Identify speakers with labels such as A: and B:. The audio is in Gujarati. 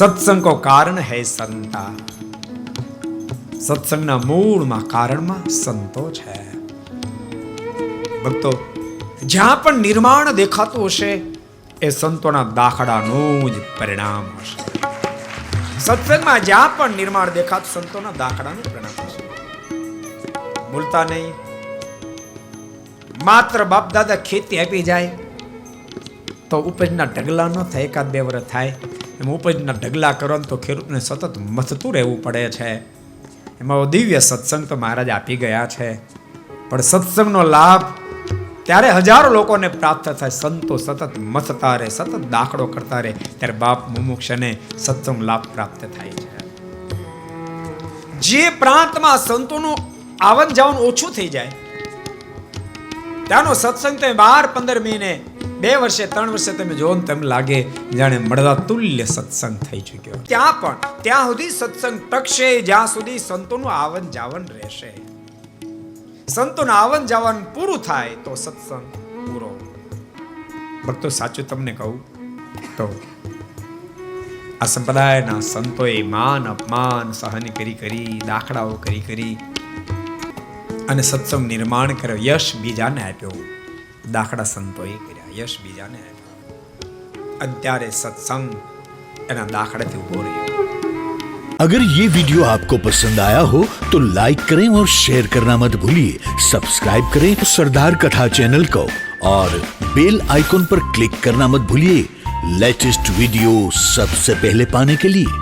A: સત્સંગ કો કારણ હૈ સંતા. સત્સંગના મૂળમાં કારણમાં સંતો છે. ભક્તો, જ્યાં પણ નિર્માણ દેખાતું હશે એ સંતોના દાખલાનું જ પરિણામ હશે. સત્સંગમાં જ્યાં પણ નિર્માણ દેખાતું સંતોના દાખલાનું પરિણામ હશે. ભૂલતા નહીં. માત્ર બાપ દાદા ખેતી આપી જાય તો ઉપજના ઢગલા ન થાય, એકાદ બે વર્ષ થાય. એમ ઉપજના ઢગલા કરો તો ખેડૂતને સતત મથતું રહેવું પડે છે. એમાં દિવ્ય સત્સંગ તો મહારાજ આપી ગયા છે. પણ સત્સંગનો લાભ ત્યારે હજારો લોકોને પ્રાપ્ત થાય. સંતો સતત મથતા રહે, સતત દાખલો કરતા રહે, ત્યારે બાપ મુમુક્ષને સત્સંગ લાભ પ્રાપ્ત થાય છે. જે પ્રાંતમાં સંતોનું આવન જાવન ઓછું થઈ જાય, ત્યાંનો સત્સંગ તો 12-15 મહિને, 2 વર્ષે 3 વર્ષે તમે જોવો ને તેમ લાગે જાણે મળવા તુલ્ય સત્સંગ થઈ ચૂક્યો. ત્યાં સુધી સત્સંગ ટકશે જ્યાં સુધી સંતોનું આવન જાવન રહેશે. સંતોનું આવન જાવન પૂરું થાય તો સત્સંગ પૂરો. ભક્તો, સાચું તમને કહું તો આ સંપ્રદાયના સંતોએ માન અપમાન સહન કરી દાખલાઓ કરી અને સત્સંગ નિર્માણ કર્યો. યશ બીજાને આપ્યો. દાખલા સંતોએ કર્યા, યશ બીજાને આપ્યો. અત્યારે સત્સંગ એના દાખલાથી ઉભો રહ્યો.
B: अगर ये वीडियो आपको पसंद आया हो तो लाइक करें और शेयर करना मत भूलिए. सब्सक्राइब करें सरदार कथा चैनल को और बेल आइकॉन पर क्लिक करना मत भूलिए लेटेस्ट वीडियो सबसे पहले पाने के लिए.